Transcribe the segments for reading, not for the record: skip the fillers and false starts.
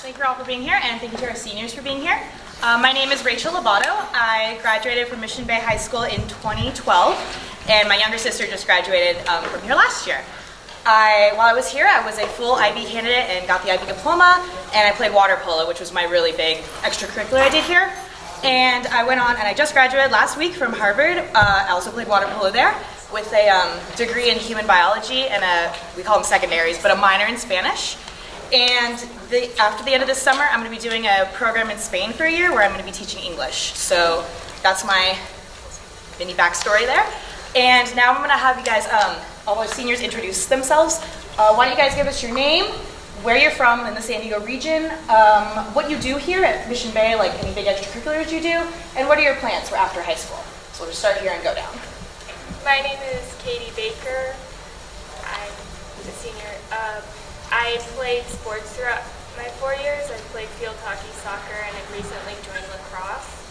Thank you all for being here, and thank you to our seniors for being here. My name is Rachel Lobato. I graduated from Mission Bay High School in 2012, and my younger sister just graduated from here last year. While I was here, I was a full IB candidate and got the IB diploma, and I played water polo, which was my really big extracurricular I did here. And I went on, and I just graduated last week from Harvard. I also played water polo there with a degree in human biology and we call them secondaries, but a minor in Spanish. And after the end of this summer, I'm going to be doing a program in Spain for a year where I'm going to be teaching English. So that's my mini backstory there. And now I'm going to have you guys, all our seniors, introduce themselves. Why don't you guys give us your name, where you're from in the San Diego region, what you do here at Mission Bay, like any big extracurriculars you do, and what are your plans for after high school? So we'll just start here and go down. My name is Katie Baker. I'm a senior. I played sports throughout my 4 years. I played field hockey, soccer, and I've recently joined lacrosse.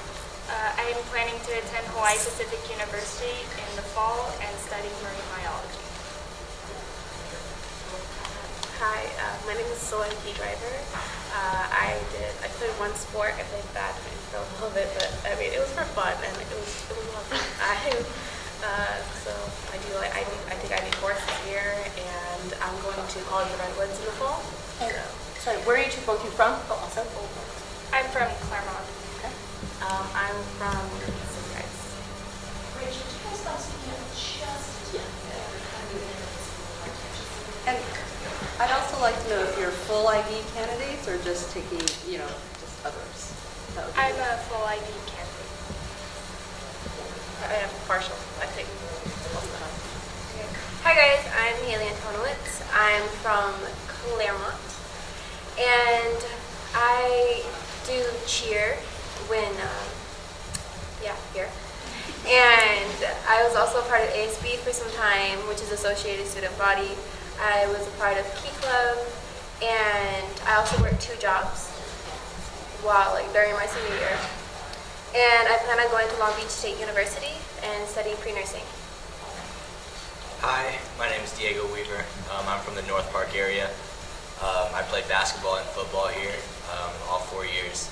I am planning to attend Hawaii Pacific University in the fall and study marine biology. Hi, my name is Solanke Driver. I played one sport. I played badminton for a little bit, but I mean it was for fun and it was lovely. So I think I need courses here, and I'm going to College of Redwoods in the fall. Sorry, where are you both from? Also, I'm from Claremont. okay. I'm from Sunrise. Rachel, do you guys stop speaking up just And I'd also like to know if you're full IB candidates or just taking, just others. I'm a full IB candidate. I am partial. I think most of them. Hi guys, I'm Haley Antonowitz. I'm from Claremont, and I do cheer when, here. And I was also a part of ASB for some time, which is Associated Student Body. I was a part of Key Club, and I also worked 2 jobs during my senior year. And I plan on going to Long Beach State University and studying pre-nursing. Hi, my name is Diego Weaver. I'm from the North Park area. I played basketball and football here all 4 years.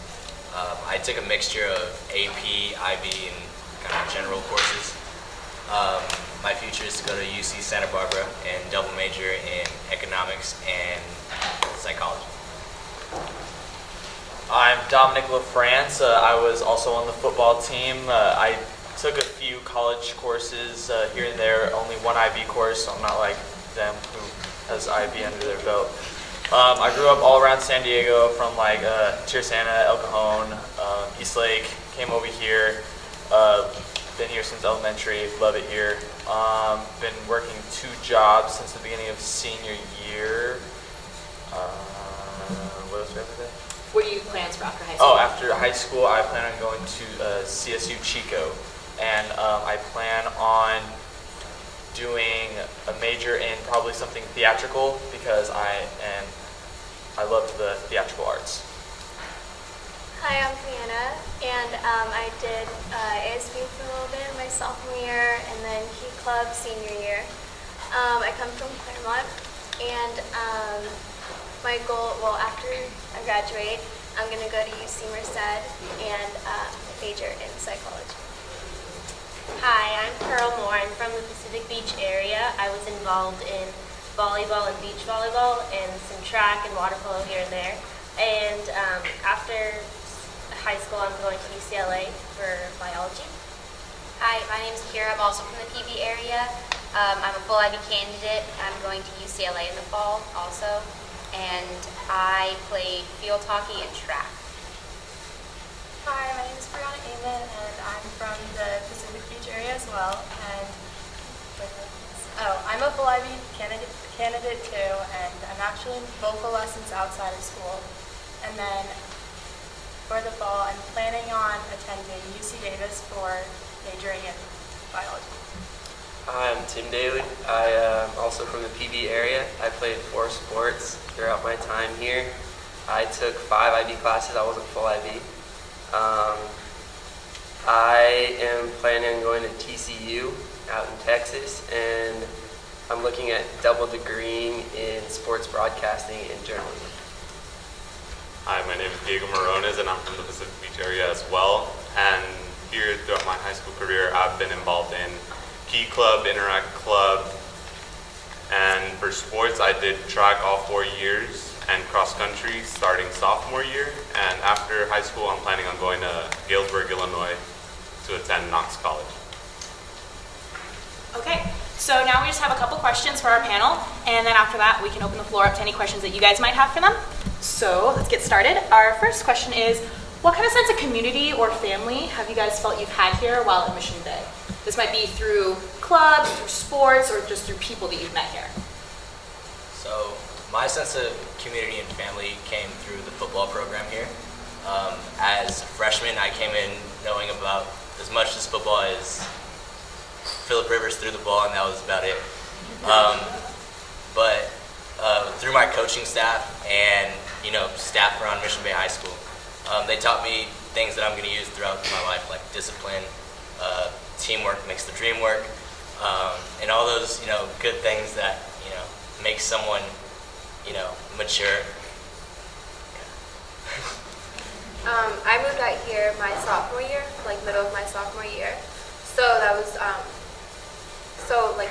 I took a mixture of AP, IB, and kind of general courses. My future is to go to UC Santa Barbara and double major in economics and psychology. I'm Dominic LaFrance. I was also on the football team. I took a few college courses here and there, only one IB course, so I'm not like them who has IB under their belt. I grew up all around San Diego, from Tirsana, El Cajon, Eastlake, came over here, been here since elementary, love it here. Been working 2 jobs since the beginning of senior year. What else do I have to say? What are your plans for after high school? Oh, after high school, I plan on going to CSU Chico, and I plan on doing a major in probably something theatrical because I love the theatrical arts. Hi, I'm Brianna, and I did ASB for a little bit my sophomore year, and then Key Club senior year. I come from Claremont, and my goal, after I graduate, I'm going to go to UC Merced and major in psychology. Hi, I'm Pearl Moore. I'm from the Pacific Beach area. I was involved in volleyball and beach volleyball and some track and water polo here and there. And after high school, I'm going to UCLA for biology. Hi, my name is Kira. I'm also from the PB area. I'm a full IB candidate. I'm going to UCLA in the fall also. And I played field hockey and track. Hi, my name is Brianna Amon, and I'm from the Pacific Beach area as well. And I'm a full IB candidate too, and I'm actually in vocal lessons outside of school. And then for the fall, I'm planning on attending UC Davis for majoring in biology. Hi, I'm Tim Daly. I am also from the PB area. I played 4 sports throughout my time here. I took 5 IB classes. I wasn't full IB. I am planning on going to TCU out in Texas, and I'm looking at double degreeing in sports broadcasting and journalism. Hi, Diego Morones, and I'm from the Pacific Beach area as well. And here throughout my high school career, I've been involved in Key Club, Interact Club, and for sports, I did track all 4 years and cross country starting sophomore year. And after high school, I'm planning on going to Galesburg, Illinois to attend Knox College. Okay, so now we just have a couple questions for our panel, and then after that we can open the floor up to any questions that you guys might have for them. So let's get started. Our first question is, what kind of sense of community or family have you guys felt you've had here while at Mission Bay? This might be through clubs, through sports, or just through people that you've met here. So my sense of community and family came through the football program here. As a freshman, I came in knowing about as much as football as Philip Rivers threw the ball, and that was about it. But through my coaching staff and staff around Mission Bay High School, they taught me things that I'm going to use throughout my life, like discipline, teamwork makes the dream work, and all those good things that make someone mature. I moved out here my sophomore year, like middle of my sophomore year. So that was,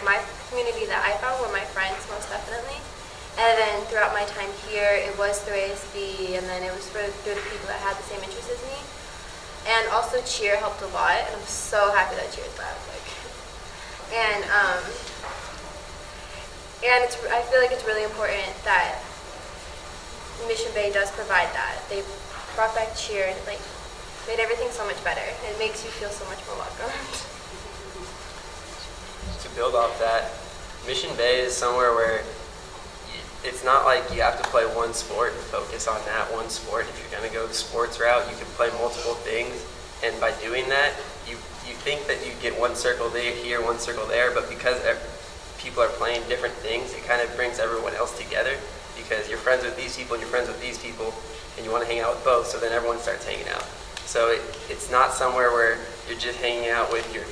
my community that I found were my friends, most definitely. And then throughout my time here, it was through ASB, and then it was through the people that had the same interests as me. And also cheer helped a lot, and I'm so happy that cheer is back. And I feel like it's really important that Mission Bay does provide that. They brought back cheer, and it made everything so much better. It makes you feel so much more welcomed. To build off that, Mission Bay is somewhere where it's not like you have to play one sport and focus on that one sport. If you're going to go the sports route, you can play multiple things, and by doing that, you think that you get one circle there, here, one circle there, but because people are playing different things, it kind of brings everyone else together, because you're friends with these people and you're friends with these people, and you want to hang out with both, so then everyone starts hanging out. So it's not somewhere where you're just hanging out with your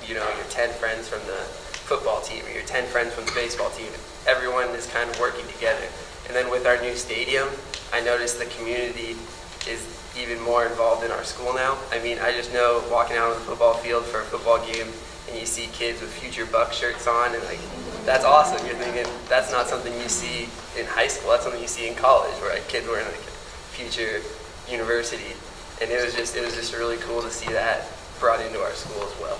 10 friends from the football team or your 10 friends from the baseball team. Everyone is kind of working together. And then with our new stadium, I noticed the community is even more involved in our school now. I mean, I just know walking out on the football field for a football game and you see kids with Future Buck shirts on, and that's awesome. You're thinking that's not something you see in high school. That's something you see in college, where kids wearing Future University. And it was just really cool to see that brought into our school as well.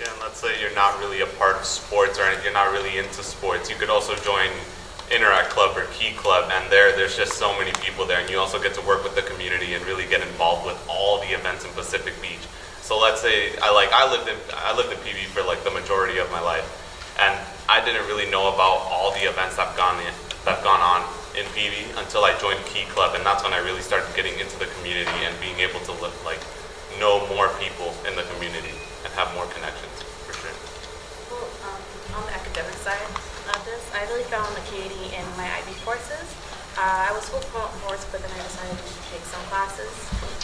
Yeah, and let's say you're not really a part of sports or you're not really into sports. You could also join Interact Club or Key Club, and there's just so many people there, and you also get to work with the community and really get involved with all the events in Pacific Beach. So let's say I lived in PB for the majority of my life, and I didn't really know about all the events that have gone on in PB until I joined Key Club, and that's when I really started getting into the community and being able to know more people in the community and have more connections, for sure. Well, on the academic side of this, I really found the community in my IB courses. I was full course, but then I decided to take some classes.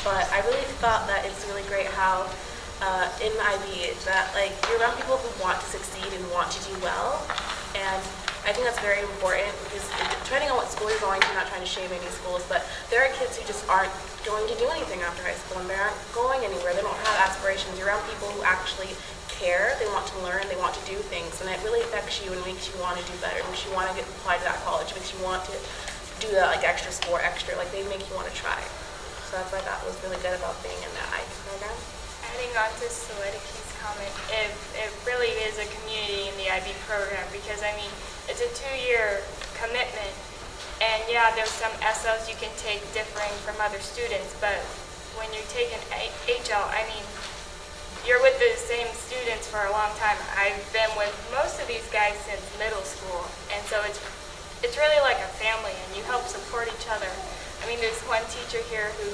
But I really thought that it's really great how in the IB that you're around people who want to succeed and want to do well, and I think that's very important, because depending on what school you're going to, I'm not trying to shame any schools, but there are kids who just aren't going to do anything after high school, and they aren't going anywhere. They don't have aspirations. You're around people who actually care, they want to learn, they want to do things, and it really affects you and makes you want to do better, makes you want to apply to that college, makes you want to do that extra sport, they make you want to try. So that's what I thought was really good about being in that IB program. Adding on to Solidity's comment, it really is a community in the IB program, because it's a 2-year commitment, and yeah, there's some SLs you can take differing from other students, but when you're taking HL, you're with the same students for a long time. I've been with most of these guys since middle school, and so it's really like a family, and you help support each other. There's one teacher here who,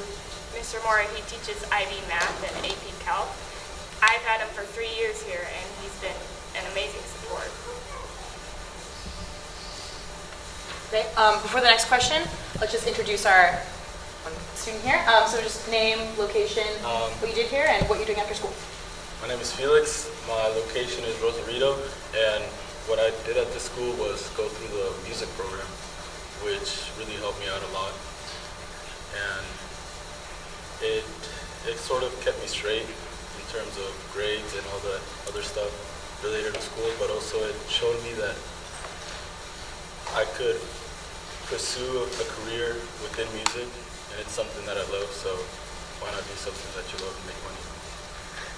Mr. Moore, he teaches IB Math and AP Calc. I've had him for 3 years here, and he's been an amazing support. Okay, before the next question, let's just introduce our student here. So just name, location, what you did here, and what you're doing after school. My name is Felix. My location is Rosarito, and what I did at the school was go through the music program, which really helped me out a lot. and it sort of kept me straight in terms of grades and all the other stuff related to school, but also it showed me that I could pursue a career within music, and it's something that I love, so why not do something that you love and make money?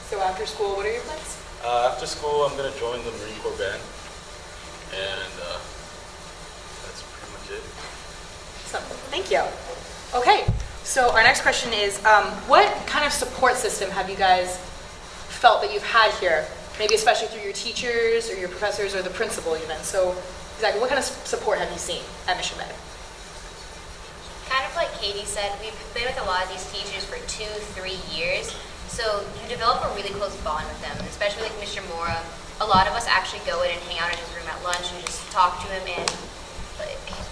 So after school, what are your plans? After school, I'm going to join the Marine Corps band, and that's pretty much it. Awesome. Thank you. Okay, so our next question is, what kind of support system have you guys felt that you've had here? Maybe especially through your teachers or your professors or the principal even. So exactly, what kind of support have you seen at Mission Bay? Kind of like Katie said, we've been with a lot of these teachers for 2-3 years, so you develop a really close bond with them, especially like Mr. Mora. A lot of us actually go in and hang out in his room at lunch and just talk to him, and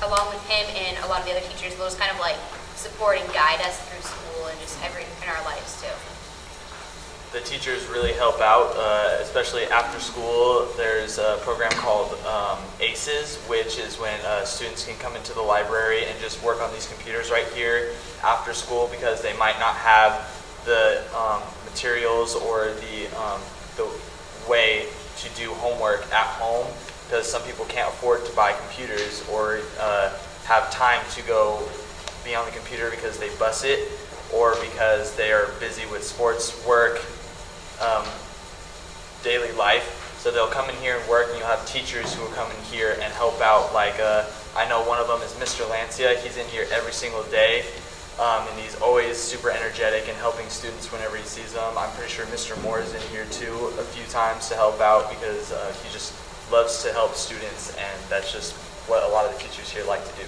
along with him and a lot of the other teachers, they'll just kind of like support and guide us through school and just in our lives too. The teachers really help out, especially after school. There's a program called ACES, which is when students can come into the library and just work on these computers right here after school, because they might not have the materials or the way to do homework at home, because some people can't afford to buy computers or have time to go be on the computer because they bus it or because they are busy with sports work, daily life. So they'll come in here and work, and you'll have teachers who will come in here and help out. Like I know one of them is Mr. Lancia. He's in here every single day, and he's always super energetic and helping students whenever he sees them. I'm pretty sure Mr. Moore is in here too a few times to help out, because he just loves to help students, and that's just what a lot of the teachers here like to do.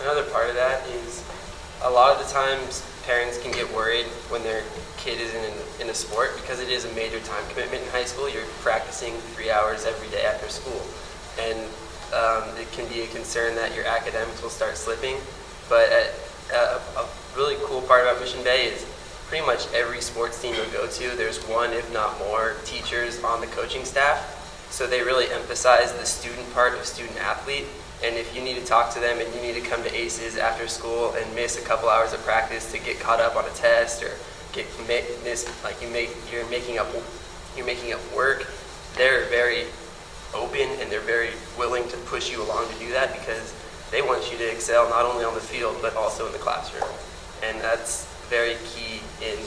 Another part of that is a lot of the times parents can get worried when their kid is in a sport, because it is a major time commitment in high school. You're practicing 3 hours every day after school, and it can be a concern that your academics will start slipping. But a really cool part about Mission Bay is pretty much every sports team you'll go to, there's one, if not more, teachers on the coaching staff. So they really emphasize the student part of student athlete. And if you need to talk to them and you need to come to ACES after school and miss a couple hours of practice to get caught up on a test, or you're making up work, they're very open and they're very willing to push you along to do that, because they want you to excel not only on the field but also in the classroom. And that's very key in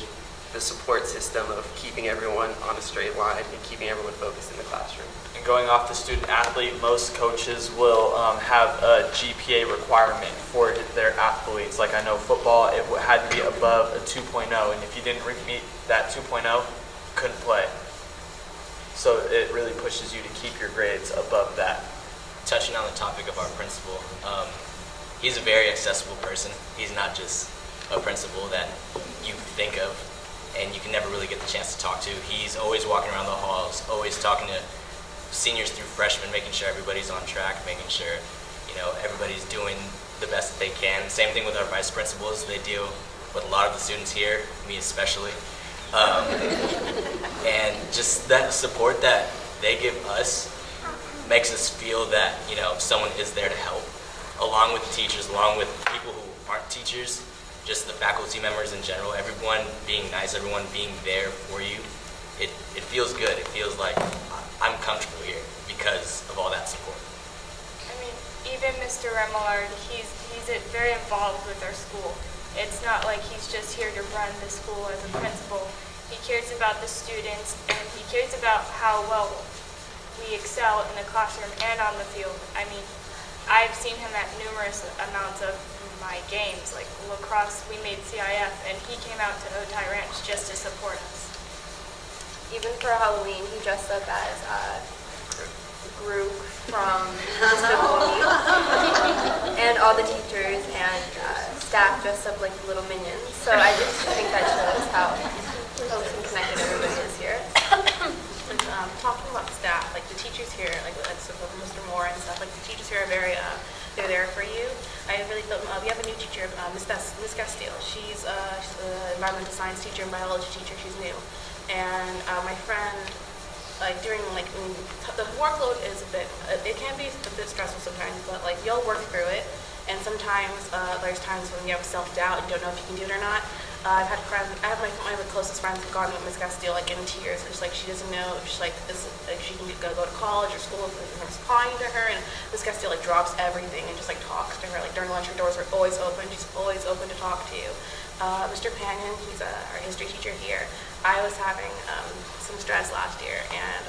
the support system of keeping everyone on a straight line and keeping everyone focused in the classroom. And going off the student athlete, most coaches will have a GPA requirement for their athletes. Like I know football, it had to be above a 2.0, and if you didn't meet that 2.0, couldn't play. So it really pushes you to keep your grades above that. Touching on the topic of our principal, he's a very accessible person. He's not just a principal that you think of and you can never really get the chance to talk to. He's always walking around the halls, always talking to seniors through freshmen, making sure everybody's on track, making sure everybody's doing the best that they can. Same thing with our vice principals. They deal with a lot of the students here, me especially. And just that support that they give us makes us feel that someone is there to help, along with the teachers, along with people who aren't teachers, just the faculty members in general, everyone being nice, everyone being there for you. It feels good. It feels like I'm comfortable here because of all that support. I mean, even Mr. Remillard, he's very involved with our school. It's not like he's just here to run the school as a principal. He cares about the students, and he cares about how well we excel in the classroom and on the field. I mean, I've seen him at numerous amounts of my games, like lacrosse, we made CIF, and he came out to Otay Ranch just to support us. Even for Halloween, he dressed up as Groot from Disney, and all the teachers and staff dressed up like little minions. So I just think that shows how close and connected everybody is here. Talking about staff, like the teachers here, like Mr. Moore and stuff, like the teachers here are very, they're there for you. I really felt, we have a new teacher, Miss Castile. She's an environmental science teacher and biology teacher. She's new. And my friend, during the workload is a bit, it can be a bit stressful sometimes, but y'all work through it. And and sometimes there's times when you have self-doubt and don't know if you can do it or not. I have my closest friends have gone to Miss Castile like in tears. It's like she doesn't know if she's like if she can go to college or school. Everyone's calling to her, and Miss Castile like drops everything and just like talks to her. Like during lunch, her doors are always open. She's always open to talk to you. Mr. Pannon, he's our history teacher here. I was having some stress last year, and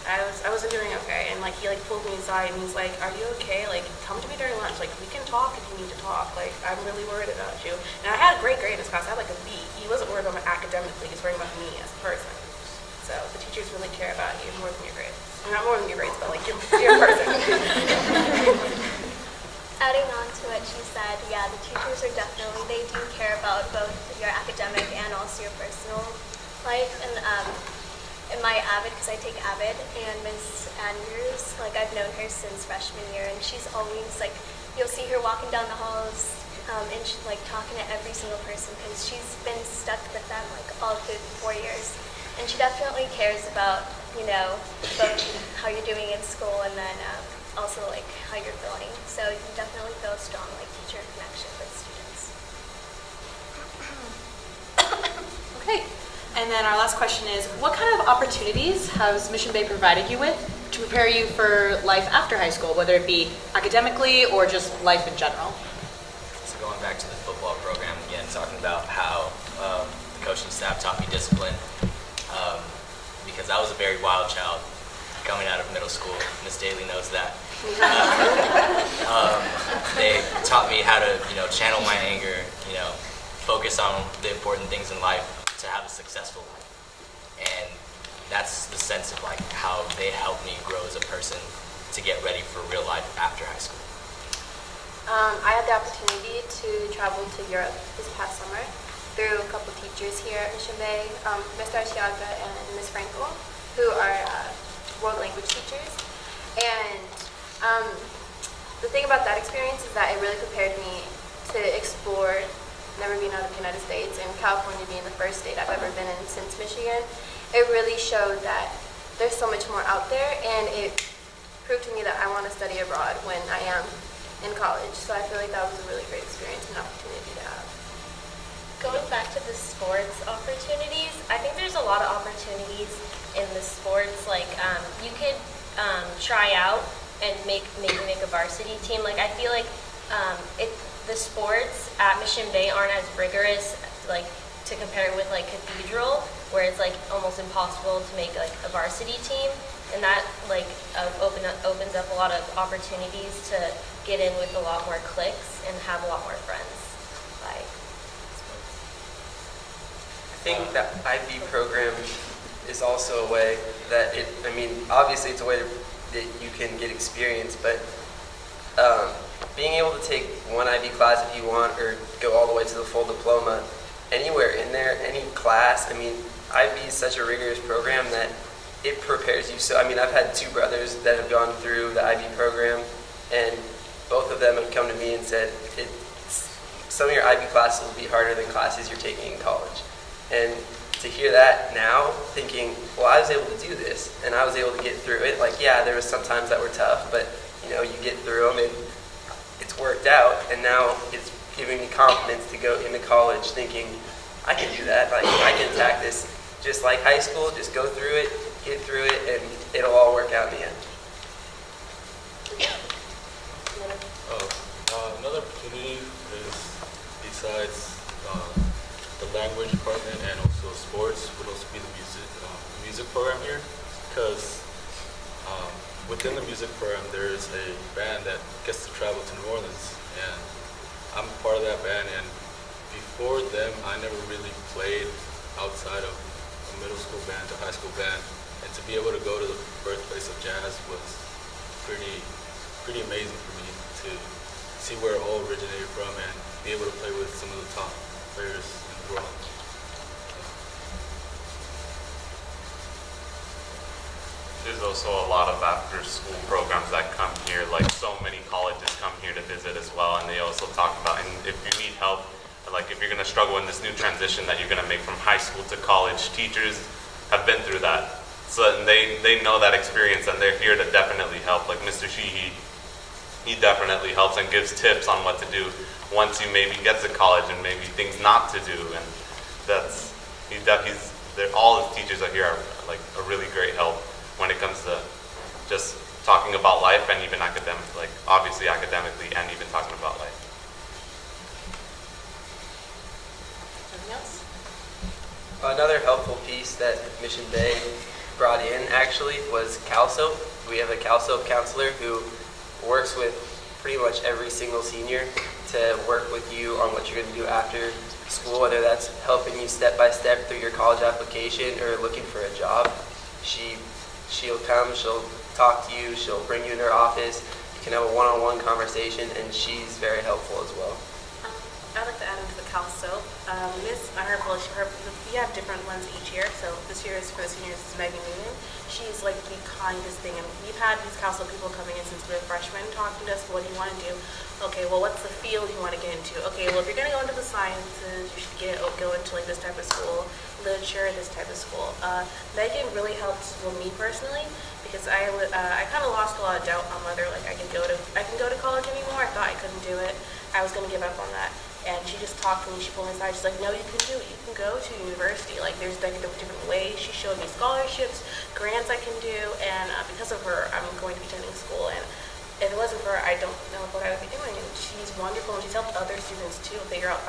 I wasn't doing okay, and like he like pulled me aside and he's like, "Are you okay? Like, come to me during lunch. Like, we can talk if you need to talk. Like, I'm really worried about you." And I had a great grade in this class. I had like a B. He wasn't worried about me academically. He's worried about me as a person. So the teachers really care about you more than your grades. Not more than your grades, but like your person. Adding on to what she said, yeah, the teachers are definitely, they do care about both your academic and also your personal life. And in my AVID, because I take AVID, and Ms. Andrews, like I've known her since freshman year, and she's always like, you'll see her walking down the halls and she's like talking to every single person because she's been stuck with them like all through the 4 years. And she definitely cares about, you know, both how you're doing in school and then also like how you're feeling. So you can definitely feel a strong like teacher connection with students. Okay. And then our last question is, what kind of opportunities has Mission Bay provided you with to prepare you for life after high school, whether it be academically or just life in general? So going back to the football program again, talking about how the coaching staff taught me discipline, because I was a very wild child coming out of middle school. Miss Daly knows that. They taught me how to, channel my anger, focus on the important things in life to have a successful life. And that's the sense of like how they helped me grow as a person to get ready for real life after high school. I had the opportunity to travel to Europe this past summer through a couple teachers here at Mission Bay, Mr. Arciaga and Ms. Frankel, who are world language teachers. And the thing about that experience is that it really prepared me to explore, never being out of the United States, and California being the first state I've ever been in since Michigan. It really showed that there's so much more out there, and it proved to me that I want to study abroad when I am in college. So I feel like that was a really great experience and opportunity to have. Going back to the sports opportunities, I think there's a lot of opportunities in the sports. Like you could try out and maybe make a varsity team. Like I feel like the sports at Mission Bay aren't as rigorous, like to compare it with like Cathedral, where it's like almost impossible to make like a varsity team, and that like opens up a lot of opportunities to get in with a lot more cliques and have a lot more friends. Like. I think that IB program is also a way that obviously it's a way that you can get experience, but being able to take one IB class if you want, or go all the way to the full diploma, anywhere in there, any class, IB is such a rigorous program that it prepares you. So, I've had two brothers that have gone through the IB program, and both of them have come to me and said, some of your IB classes will be harder than classes you're taking in college. And to hear that now, thinking, well, I was able to do this, and I was able to get through it. Like, yeah, there was some times that were tough, but, you get through them, and it's worked out. And now it's giving me confidence to go into college thinking, I can do that. Like, I can attack this just like high school, just go through it, get through it, and it'll all work out in the end. Another opportunity is, besides the language department and also sports, would also be the music program here, because within the music program there is a band that gets to travel to New Orleans, and I'm part of that band. And before them, I never really played outside of a middle school band to high school band, and to be able to go to the birthplace of jazz was pretty amazing for me to see where it all originated from and be able to play with some of the top players in the world. There's also a lot of after-school programs that come here, like so many colleges come here to visit as well, and they also talk about, and if you need help, like if you're going to struggle in this new transition that you're going to make from high school to college, teachers have been through that. So they know that experience, and they're here to definitely help. Like Mr. Sheehy, he definitely helps and gives tips on what to do once you maybe get to college and maybe things not to do. And all his teachers are here are like a really great help when it comes to just talking about life and even academic, like obviously academically and even talking about life. Anything else? Another helpful piece that Mission Bay brought in actually was CalSoap. We have a CalSoap counselor who works with pretty much every single senior to work with you on what you're going to do after school, whether that's helping you step by step through your college application or looking for a job. She'll come, she'll talk to you, she'll bring you in her office. You can have a one-on-one conversation, and she's very helpful as well. I'd like to add into the CalSoap. Miss we have different ones each year. So this year is for the seniors. It's Megan Newman. She's like the kindest thing, and we've had these CalSoap people coming in since we were freshmen talking to us. What do you want to do? Okay, well, what's the field you want to get into? Okay, well, if you're going to go into the sciences, you should go into like this type of school, literature, this type of school. Megan really helped me personally because I kind of lost a lot of doubt on whether like I can go to college anymore. I thought I couldn't do it. I was going to give up on that. And she just talked to me, she pulled me aside, she's like, no, you can do it, you can go to university. Like, there's like different ways. She showed me scholarships, grants I can do, and because of her, I'm going to be attending school. And if it wasn't for her, I don't know what I would be doing. And she's wonderful, and she's helped other students too figure out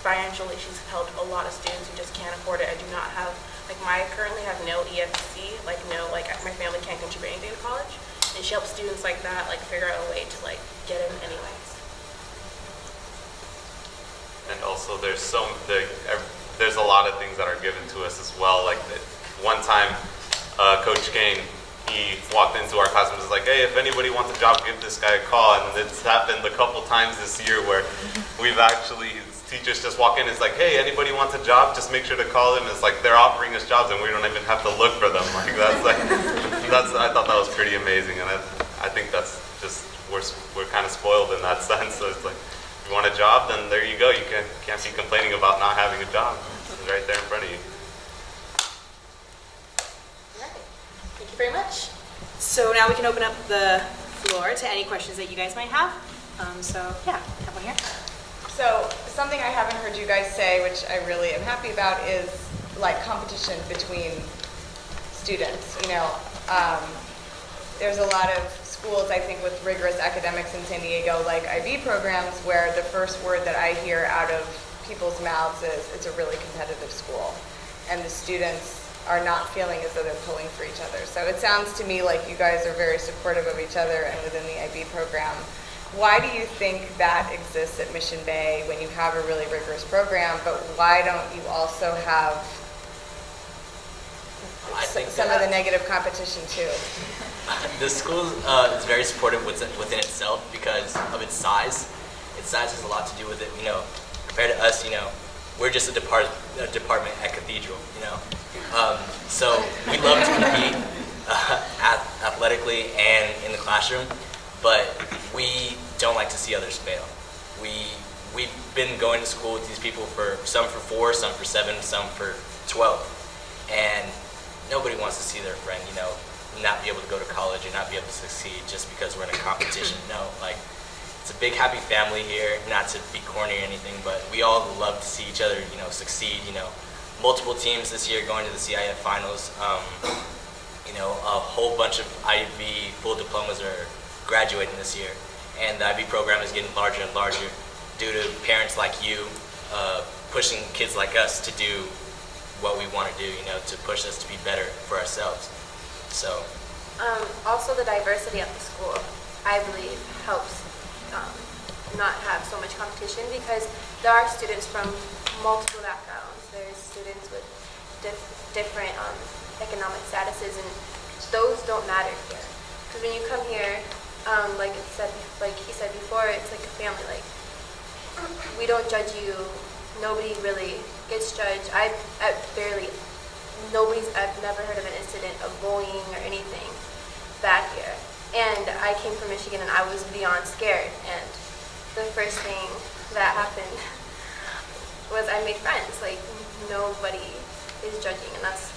financially. She's helped a lot of students who just can't afford it. I do not have, I currently have no EFC, my family can't contribute anything to college. And she helps students like that, figure out a way to get in anyways. And also there's a lot of things that are given to us as well. Like one time, Coach Kane, he walked into our class and was like, hey, if anybody wants a job, give this guy a call. And it's happened a couple times this year where teachers just walk in, it's like, hey, anybody wants a job, just make sure to call them. It's like they're offering us jobs and we don't even have to look for them. I thought that was pretty amazing. And I think that's just, we're kind of spoiled in that sense. So it's like, if you want a job, then there you go. You can't be complaining about not having a job. It's right there in front of you. All right. Thank you very much. So now we can open up the floor to any questions that you guys might have. Have one here. So something I haven't heard you guys say, which I really am happy about, is competition between students. There's a lot of schools, I think, with rigorous academics in San Diego, like IB programs, where the first word that I hear out of people's mouths is, it's a really competitive school. And the students are not feeling as though they're pulling for each other. So it sounds to me like you guys are very supportive of each other and within the IB program. Why do you think that exists at Mission Bay when you have a really rigorous program, but why don't you also have some of the negative competition too? The school is very supportive within itself because of its size. Its size has a lot to do with it. Compared to us, we're just a department at Cathedral. So we love to compete athletically and in the classroom, but we don't like to see others fail. We've been going to school with these people for some for 4, some for 7, some for 12, and nobody wants to see their friend, not be able to go to college and not be able to succeed just because we're in a competition. No, it's a big happy family here, not to be corny or anything, but we all love to see each other, succeed. Multiple teams this year going to the CIF finals. A whole bunch of IB full diplomas are graduating this year, and the IB program is getting larger and larger due to parents like you pushing kids like us to do what we want to do, to push us to be better for ourselves. So, also the diversity of the school, I believe, helps not have so much competition because there are students from multiple backgrounds. There's students with different economic statuses, and those don't matter here. Because when you come here, like he said before, it's like a family. We don't judge you. Nobody really gets judged. I've never heard of an incident of bullying or anything bad here. And I came from Michigan and I was beyond scared. And the first thing that happened was I made friends. Nobody is judging, and that's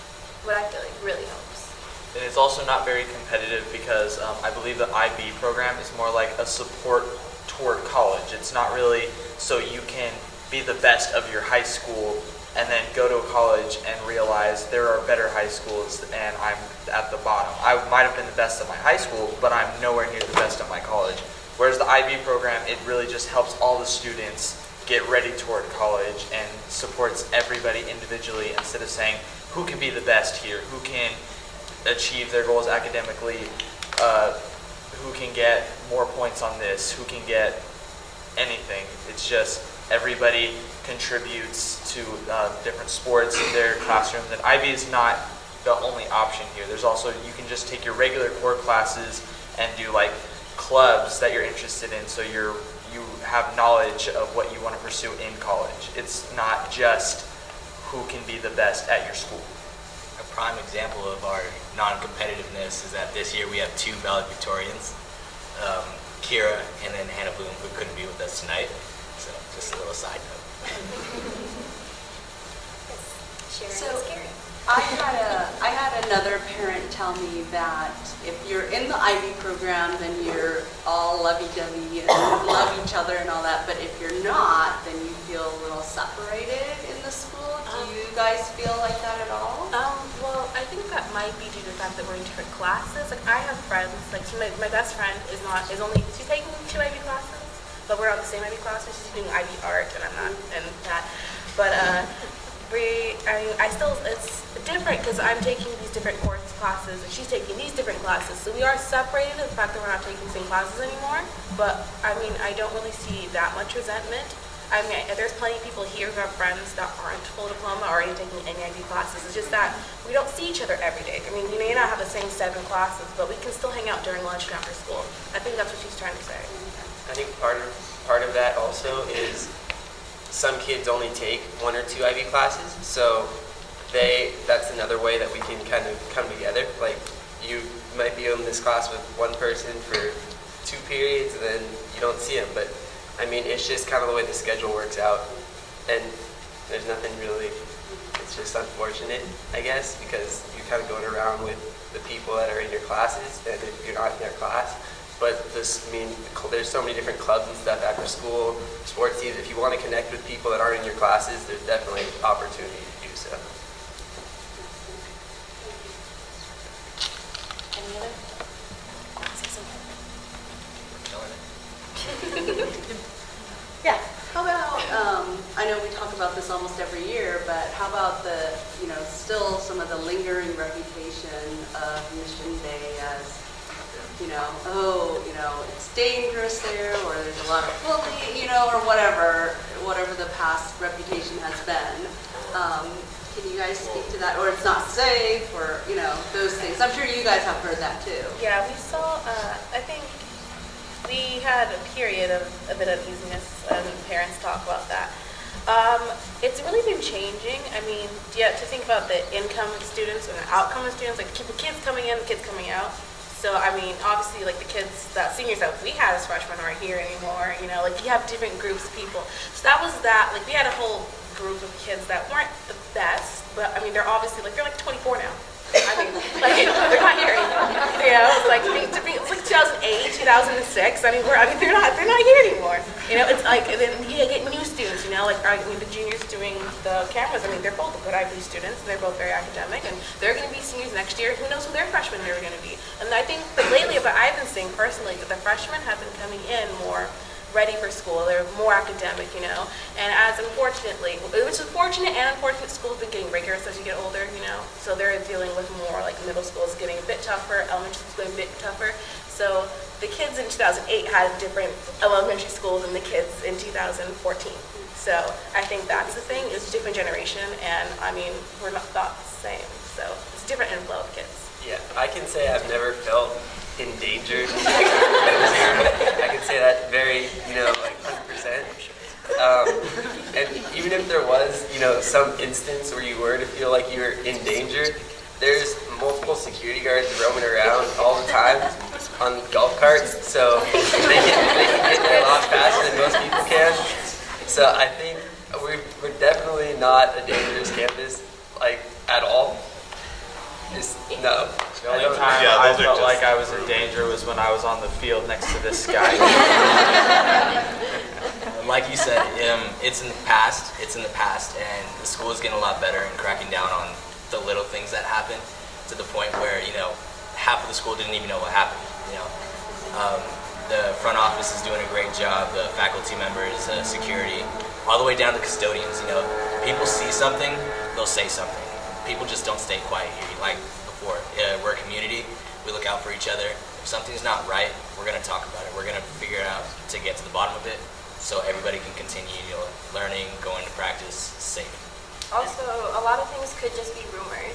what I feel like really helps. And it's also not very competitive because I believe the IB program is more like a support toward college. It's not really so you can be the best of your high school and then go to a college and realize there are better high schools and I'm at the bottom. I might have been the best at my high school, but I'm nowhere near the best at my college. Whereas the IB program, it really just helps all the students get ready toward college and supports everybody individually instead of saying who can be the best here, who can achieve their goals academically, who can get more points on this, who can get anything. It's just everybody contributes to different sports in their classrooms, and IB is not the only option here. There's also, you can just take your regular core classes and do like clubs that you're interested in, so you have knowledge of what you want to pursue in college. It's not just who can be the best at your school. A prime example of our non-competitiveness is that this year we have 2 valedictorians, Kira and then Hannah Bloom, who couldn't be with us tonight. So just a little side note. So I had another parent tell me that if you're in the IB program, then you're all lovey-dovey and love each other and all that. But if you're not, then you feel a little separated in the school. Do you guys feel like that at all? Well, I think that might be due to the fact that we're in different classes. Like I have friends, like my best friend she's taking 2 IB classes, but we're on the same IB classes. She's doing IB art, and I'm not in that. But it's different because I'm taking these different course classes and she's taking these different classes. So we are separated in the fact that we're not taking the same classes anymore. But I mean, I don't really see that much resentment. I mean, there's plenty of people here who have friends that aren't full diploma or ain't taking any IB classes. It's just that we don't see each other every day. I mean, you may not have the same 7 classes, but we can still hang out during lunch and after school. I think that's what she's trying to say. I think part of that also is some kids only take 1 or 2 IB classes, so that's another way that we can kind of come together. Like you might be in this class with one person for 2 periods and then you don't see them, but I mean, it's just kind of the way the schedule works out, and there's nothing really, it's just unfortunate, I guess, because you're kind of going around with the people that are in your classes, and if you're not in their class. But there's so many different clubs and stuff after school, sports teams. If you want to connect with people that aren't in your classes, there's definitely opportunity to do so. Any other? Yeah. How about, I know we talk about this almost every year, but how about the, still some of the lingering reputation of Mission Bay as, it's dangerous there, or there's a lot of bullying, or whatever the past reputation has been. Can you guys speak to that? Or it's not safe, or, those things. I'm sure you guys have heard that too. Yeah, we saw, I think we had a period of a bit of uneasiness, and parents talk about that. It's really been changing. I mean, to think about the income of students and the outcome of students, like the kids coming in, the kids coming out. So, I mean, obviously, like the seniors that we had as freshmen aren't here anymore, like you have different groups of people. So that was that, like we had a whole group of kids that weren't the best, but I mean, they're obviously, like they're like 24 now. I mean, they're not here anymore. It's like 2008, 2006. I mean, they're not here anymore. It's like, and then you get new students. The juniors doing the cameras. I mean, they're both good IB students. And they're both very academic, and they're going to be seniors next year. Who knows who their freshmen are going to be? And I think that lately, but I've been seeing personally that the freshmen have been coming in more ready for school. They're more academic, and as unfortunately, which is fortunate and unfortunate, schools have been getting rigorous as you get older, so they're dealing with more, like middle school is getting a bit tougher, elementary school is getting a bit tougher. So the kids in 2008 had different elementary schools than the kids in 2014. So I think that's the thing, it's a different generation, and I mean, we're not the same, so it's a different inflow of kids. Yeah, I can say I've never felt endangered. I can say that very, like 100%. And even if there was, some instance where you were to feel like you were in danger, there's multiple security guards roaming around all the time on golf carts, so they can get there a lot faster than most people can. So I think we're definitely not a dangerous campus, like, at all. No. The only time Yeah, I those are felt just like I was in danger was when I was on the field next to this guy. Like you said, it's in the past. It's in the past, and the school is getting a lot better in cracking down on the little things that happen, to the point where half of the school didn't even know what happened. The front office is doing a great job. The faculty members, security, all the way down to custodians. People see something, they'll say something. People just don't stay quiet here. Like before, we're a community. We look out for each other. If something's not right, we're gonna talk about it. We're gonna figure it out to get to the bottom of it, so everybody can continue learning, going to practice safe. Also, a lot of things could just be rumors,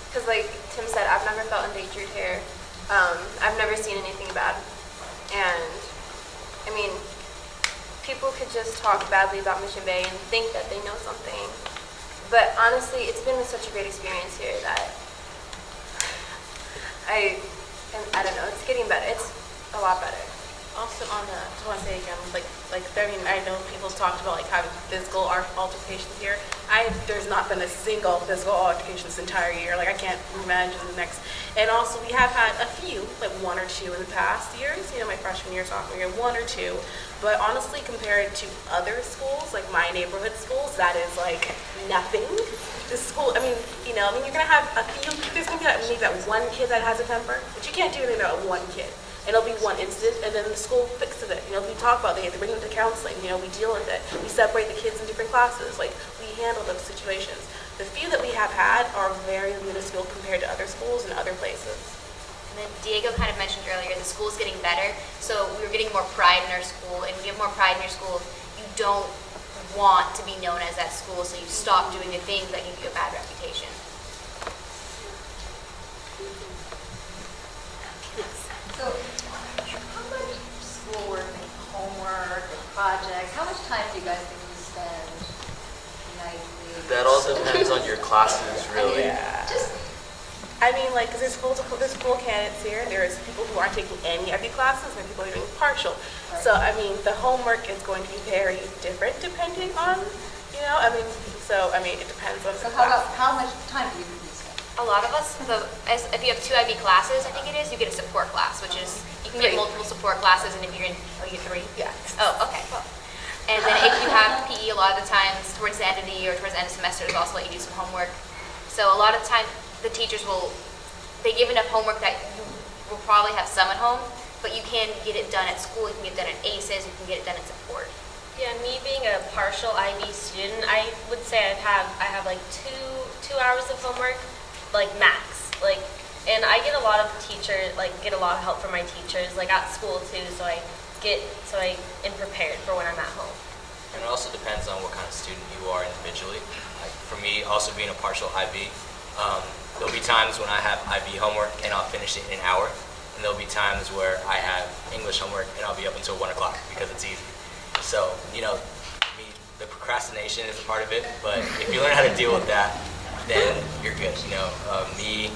because like Tim said, I've never felt endangered here. I've never seen anything bad. And, I mean, people could just talk badly about Mission Bay and think that they know something. But honestly, it's been such a great experience here that I don't know, it's getting better. It's a lot better. Also on the, I want to say again, I mean, I know people's talked about having physical altercations here. There's not been a single physical altercation this entire year. I can't imagine the next. And also we have had a few, one or two in the past years, my freshman year, sophomore year, one or two. But honestly, compared to other schools, like my neighborhood schools, that is nothing. This school, I mean, you're gonna have a few, there's gonna be maybe that one kid that has a temper, but you can't do anything about one kid. And it'll be one incident, and then the school fixes it. We talk about it, they bring them to counseling, we deal with it. We separate the kids in different classes, we handle those situations. The few that we have had are very minuscule compared to other schools and other places. And then Diego kind of mentioned earlier, the school's getting better, so we're getting more pride in our school, and when you have more pride in your school, you don't want to be known as that school, so you stop doing the things that give you a bad reputation. So, how much schoolwork and homework and projects, how much time do you guys think you spend nightly? That all depends on your classes, really. Yeah. Because there's full candidates here. There's people who aren't taking any IB classes, and people who are doing partial. Right. So, the homework is going to be very different depending on, it depends on the class. How much time do you think you spend? A lot of us, if you have 2 IB classes, I think it is, you get a support class, which is, you can get multiple support classes, and if you're in, you 3? Yeah. Oh, okay. And then if you have PE, a lot of the times, towards the end of the year, or towards the end of the semester, is also let you do some homework. So a lot of the time, the teachers they give enough homework that you will probably have some at home, but you can get it done at school, you can get it done at ACES, you can get it done at support. Yeah, me being a partial IB student, I would say I have two hours of homework, max. And I get a lot of get a lot of help from my teachers, at school too, so I am prepared for when I'm at home. And it also depends on what kind of student you are individually. For me, also being a partial IB, there'll be times when I have IB homework and I'll finish it in an hour. And there'll be times where I have English homework and I'll be up until 1 o'clock because it's easy. So, the procrastination is a part of it, but if you learn how to deal with that, then you're good. Me,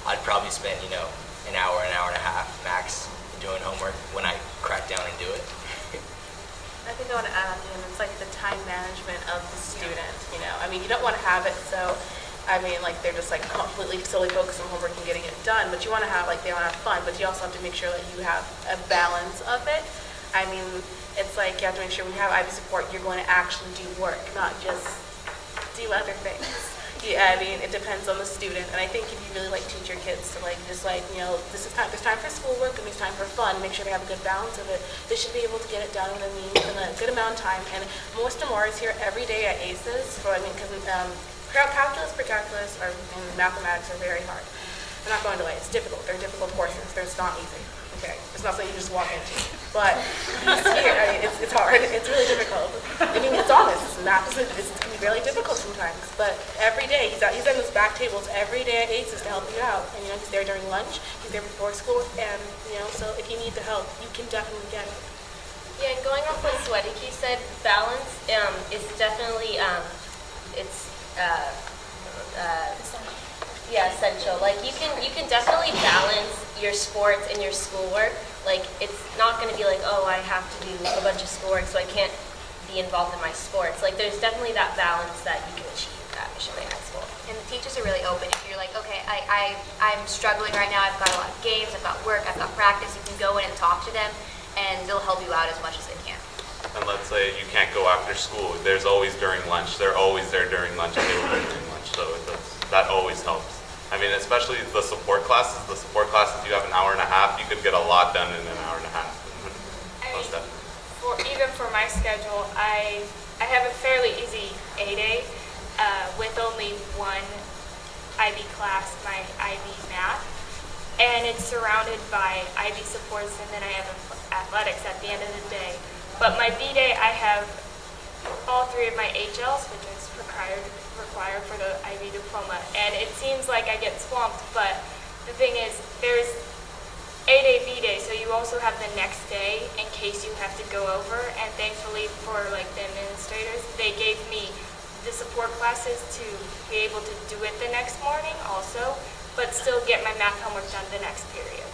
I'd probably spend, an hour and a half max doing homework when I crack down and do it. I think I want to add on to him, it's the time management of the student, you don't want to have it so, they're just completely solely focused on homework and getting it done, but you want to have, they want to have fun, but you also have to make sure that you have a balance of it. It's you have to make sure when you have IB support, you're going to actually do work, not just do other things. Yeah, it depends on the student, and I think if you really teach your kids to this is time. There's time for schoolwork and there's time for fun. Make sure they have a good balance of it. They should be able to get it done in a good amount of time. And Melissa Moore is here every day at ACES. Because calculus, pre-calculus, and mathematics are very hard. They're not going to lie. It's difficult. They're difficult courses. It's not easy. Okay, it's not something you just walk into. But he's here. It's hard. It's really difficult. It's honest. Math can be really difficult sometimes. But every day, he's in those back tables every day at ACES to help you out. And he's there during lunch. He's there before school. And so if you need the help, you can definitely get it. Yeah, and going off what Sweatiki said, balance is definitely essential. You can definitely balance your sports and your schoolwork. It's not going to be oh, I have to do a bunch of schoolwork, so I can't be involved in my sports. There's definitely that balance that you can achieve at Mission Bay High School. and the teachers are really open. If you're like, okay, I'm struggling right now, I've got a lot of games, I've got work, I've got practice, you can go in and talk to them, and they'll help you out as much as they can. And let's say you can't go after school. There's always during lunch. They're always there during lunch and they will be during lunch. So that always helps. I mean, especially the support classes. The support classes, you have an hour and a half. You could get a lot done in an hour and a half. Most definitely. Even for my schedule, I have a fairly easy A-day with only one IB class, my IB math. And it's surrounded by IB supports, and then I have athletics at the end of the day. But my B-day, I have all three of my HLs, which is required for the IB diploma. And it seems like I get swamped, but the thing is, there's A-day, B-day, so you also have the next day in case you have to go over. And thankfully for like the administrators, they gave me the support classes to be able to do it the next morning also, but still get my math homework done the next period.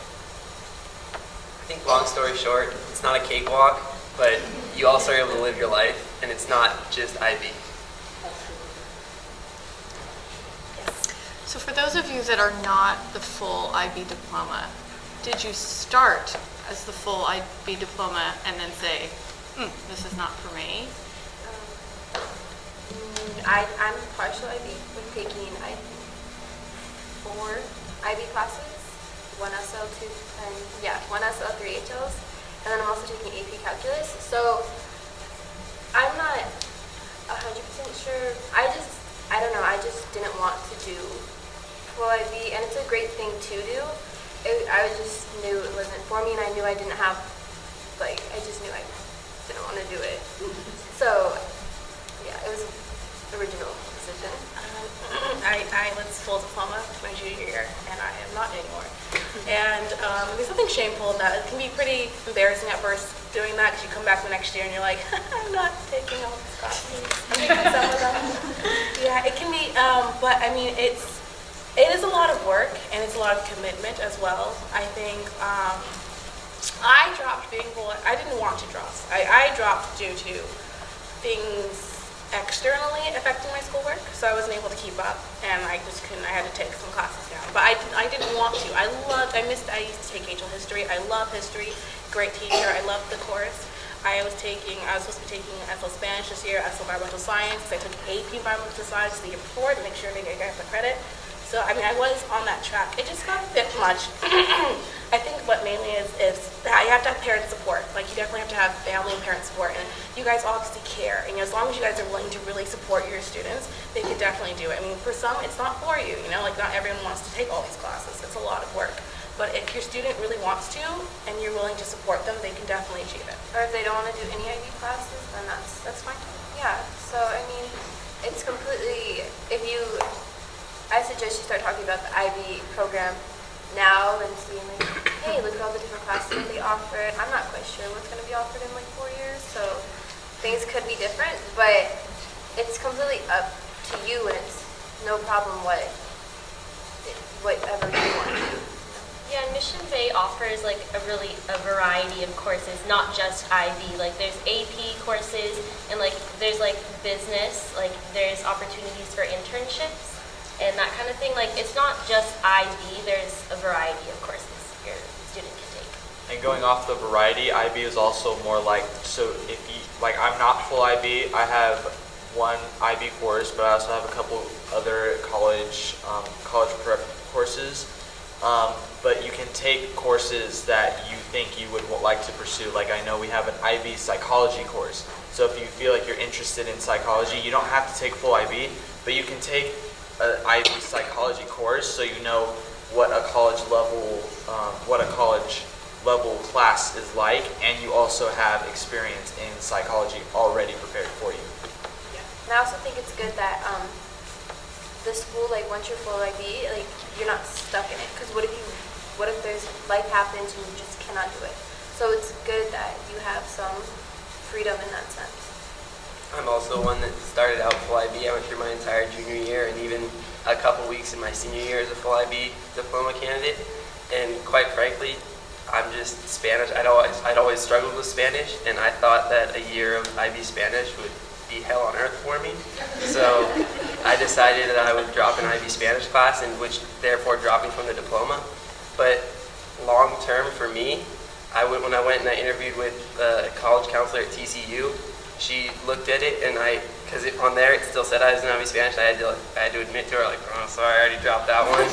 I think long story short, it's not a cakewalk, but you also are able to live your life, and it's not just IB. So for those of you that are not the full IB diploma, did you start as the full IB diploma and then say, this is not for me? I'm partial IB. I'm taking 4 IB classes, 1 SL, 1 SL, 3 HLs, and then I'm also taking AP Calculus. So I'm not 100% sure. I don't know, I just didn't want to do full IB, and it's a great thing to do. I just knew it wasn't for me, and I knew I didn't have, I just knew I didn't want to do it. So, yeah, it was an original decision. I went to full diploma my junior year, and I am not anymore. And there's something shameful in that. It can be pretty embarrassing at first doing that because you come back the next year and you're like, I'm not taking all the classes. I'm taking some of them. Yeah, it can be, but I mean, it is a lot of work and it's a lot of commitment as well. I think I dropped being full. I didn't want to drop. I dropped due to things externally affecting my schoolwork, so I wasn't able to keep up, and I just couldn't. I had to take some classes down, but I didn't want to. I used to take HL history. I love history. Great teacher. I loved the course. I was supposed to be taking SL Spanish this year, SL Environmental Science. I took AP Environmental Science the year before to make sure they got the credit. So, I mean, I was on that track. It just got a bit much. I think what mainly is that you have to have parent support. Like, you definitely have to have family and parent support. And you guys obviously care. And as long as you guys are willing to really support your students, they can definitely do it. I mean, for some, it's not for you. You know, like, not everyone wants to take all these classes. It's a lot of work. But if your student really wants to, and you're willing to support them, they can definitely achieve it. Or if they don't want to do any IB classes, then that's fine. Yeah, so, I mean, it's completely, I suggest you start talking about the IB program now and seeing like, hey, look at all the different classes that they offered. I'm not quite sure what's going to be offered in like 4 years, so things could be different, but it's completely up to you, and it's no problem whatever you want to do. Yeah, and Mission Bay offers like a variety of courses, not just IB. Like there's AP courses, and like there's like business, like there's opportunities for internships and that kind of thing. Like it's not just IB, there's a variety of courses your student can take. And going off the variety, IB is also more like, so if you, like I'm not full IB, I have one IB course, but I also have a couple other college prep courses. But you can take courses that you think you would like to pursue. Like I know we have an IB psychology course. So if you feel like you're interested in psychology, you don't have to take full IB, but you can take an IB psychology course so you know what a college level class is like, and you also have experience in psychology already prepared for you. Yeah. And I also think it's good that the school, like once you're full IB, like you're not stuck in it. Because what if there's life happens and you just cannot do it? So it's good that you have some freedom in that sense. I'm also one that started out full IB. I went through my entire junior year and even a couple weeks in my senior year as a full IB diploma candidate. And quite frankly, I'm just Spanish. I'd always struggled with Spanish, and I thought that a year of IB Spanish would be be hell on earth for me. So I decided that I would drop an IB Spanish class, and which therefore dropping from the diploma. But long term for me, when I went and I interviewed with the college counselor at TCU, she looked at it and because on there it still said I was in IB Spanish, I had to admit to her, like, oh, sorry, I already dropped that one.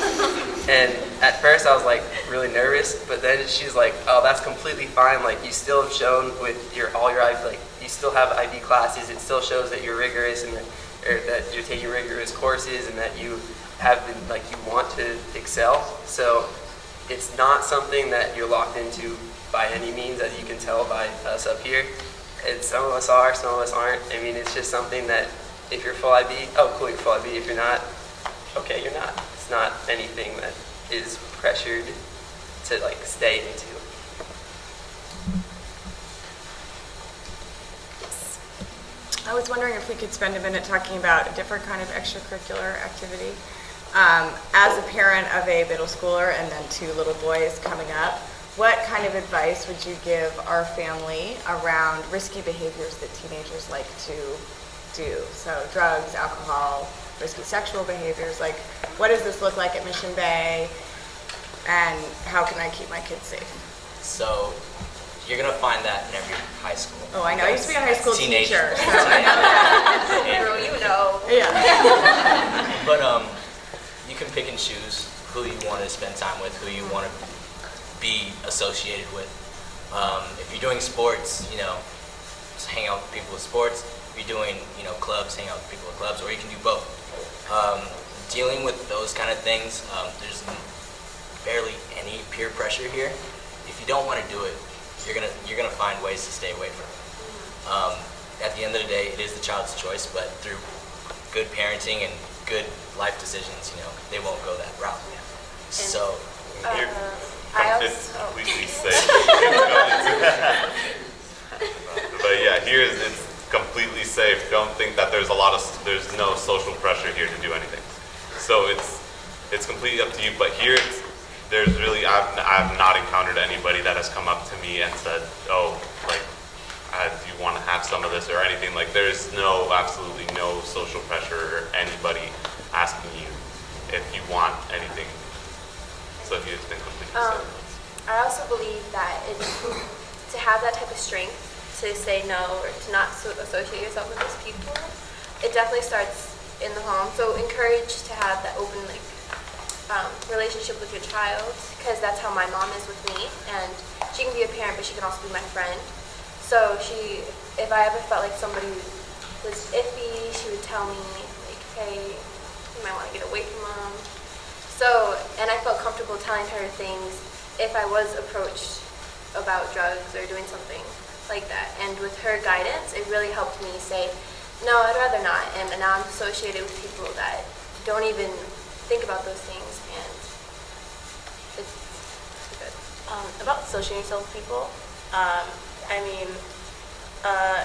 And at first I was like really nervous, but then she's like, oh, that's completely fine. Like, you still have shown with all your IB, like, you still have IB classes. It still shows that you're rigorous and that you're taking rigorous courses and that you have been, like, you want to excel. So it's not something that you're locked into by any means, as you can tell by us up here. And some of us are, some of us aren't. I mean, it's just something that if you're full IB, oh, cool, you're full IB. If you're not, okay, you're not. It's not anything that is pressured to, like, stay into. I was wondering if we could spend a minute talking about a different kind of extracurricular activity. As a parent of a middle schooler and then 2 little boys coming up, what kind of advice would you give our family around risky behaviors that teenagers like to do? So drugs, alcohol, risky sexual behaviors. Like, what does this look like at Mission Bay? And how can I keep my kids safe? So you're going to find that in every high school. Oh, I know. I used to be a high school teacher, so I know that. Girl, you know. Yeah. But you can pick and choose who you want to spend time with, who you want to be associated with. If you're doing sports, just hang out with people with sports. If you're doing, clubs, hang out with people with clubs, or you can do both. Dealing with those kind of things, there's barely any peer pressure here. If you don't want to do it, you're gonna find ways to stay away from it. At the end of the day, it is the child's choice, but through good parenting and good life decisions, they won't go that route. So You're completely safe. But yeah, here it's completely safe. Don't think that there's no social pressure here to do anything. So it's completely up to you. But here there's really, I've not encountered anybody that has come up to me and said, oh, like, do you want to have some of this or anything? Like, there's absolutely no social pressure or anybody asking you if you want anything. So it's been completely safe. I also believe that to have that type of strength to say no or to not associate yourself with those people, it definitely starts in the home. So encourage to have that open relationship with your child, because that's how my mom is with me. And she can be a parent, but she can also be my friend. So if I ever felt like somebody was iffy, she would tell me, like, hey, you might want to get away from them. So, and I felt comfortable telling her things if I was approached about drugs or doing something like that. And with her guidance, it really helped me say, no, I'd rather not. And now I'm associated with people that don't even think about those things, and it's good. About associating yourself with people,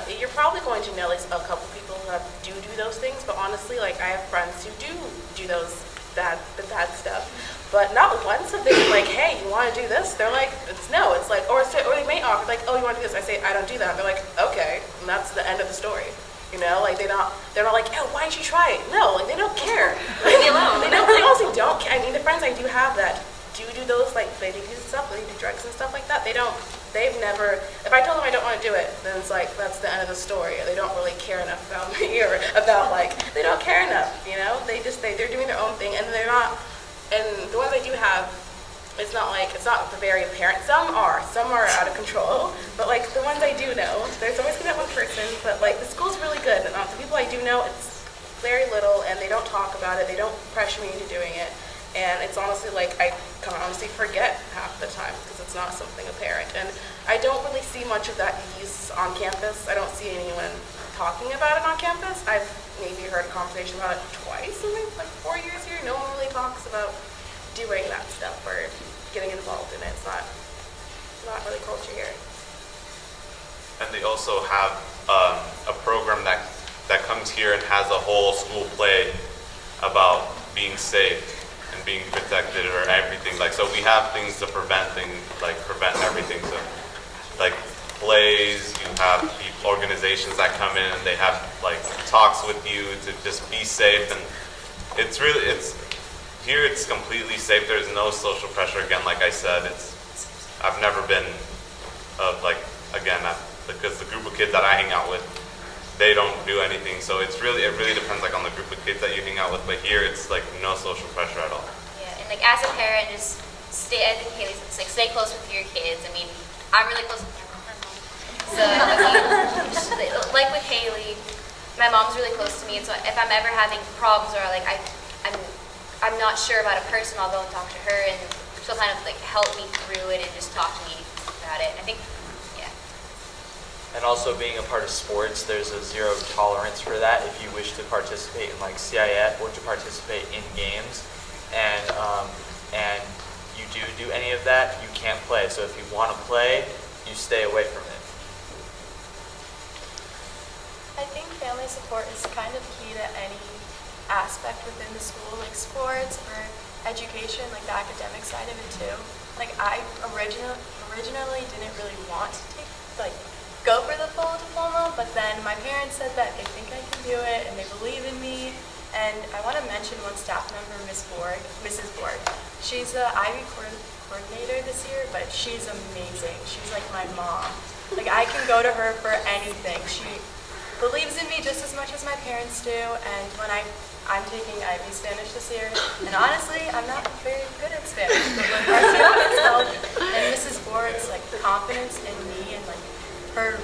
you're probably going to know at least a couple people who do those things, but honestly, like, I have friends who do those bad stuff, but not once have they been like, hey, you want to do this? They're like, it's no. It's like, or they may offer, like, oh, you want to do this? I say, I don't do that. They're like, okay, and that's the end of the story. Like, they're not like, oh, why don't you try it? No, like, they don't care. Leave me alone. They also don't care. I mean, the friends I do have that do those, like, they do stuff, they do drugs and stuff like that, they've never, if I tell them I don't want to do it, then it's like, that's the end of the story. They don't really care enough about me, or about, like, they don't care enough, they're doing their own thing, and they're not, and the ones I do have, it's not very apparent. Some are out of control, but, like, the ones I do know, there's always gonna be that one person, but, like, the school's really good, and the people I do know, it's very little, and they don't talk about it, they don't pressure me into doing it. And it's honestly like, I can honestly forget half the time because it's not something apparent. And I don't really see much of that use on campus. I don't see anyone talking about it on campus. I've maybe heard a conversation about it twice in like 4 years here. No one really talks about doing that stuff or getting involved in it. It's not really culture here. And they also have a program that comes here and has a whole school play about being safe and being protected or everything. Like, so we have things to prevent everything. So, like, plays, you have organizations that come in and they have like talks with you to just be safe, and here it's completely safe. There's no social pressure. Again, like I said, I've never been because the group of kids that I hang out with, they don't do anything. So it really depends like on the group of kids that you hang out with. But here it's like no social pressure at all. Yeah, and like as a parent, just stay. I think Haley said, like stay close with your kids. I mean, I'm really close with my mom. So like with Haley, my mom's really close to me, and so if I'm ever having problems or like I'm not sure about a person, I'll go and talk to her, and she'll kind of like help me through it and just talk to me about it. I think, yeah. And also being a part of sports, there's a zero tolerance for that. If you wish to participate in like CIF or to participate in games, and you do any of that, you can't play. So if you want to play, you stay away from it. I think family support is kind of key to any aspect within the school, like sports or education, like the academic side of it too. Like I originally didn't really want to go for the full diploma, but then my parents said that they think I can do it and they believe in me. And I want to mention one staff member, Mrs. Borg. She's the IB coordinator this year, but she's amazing. She's like my mom. Like I can go to her for anything. She believes in me just as much as my parents do. And when I'm taking IB Spanish this year, and honestly, I'm not very good at Spanish, but when I see myself and Mrs. Borg's like confidence in me and like her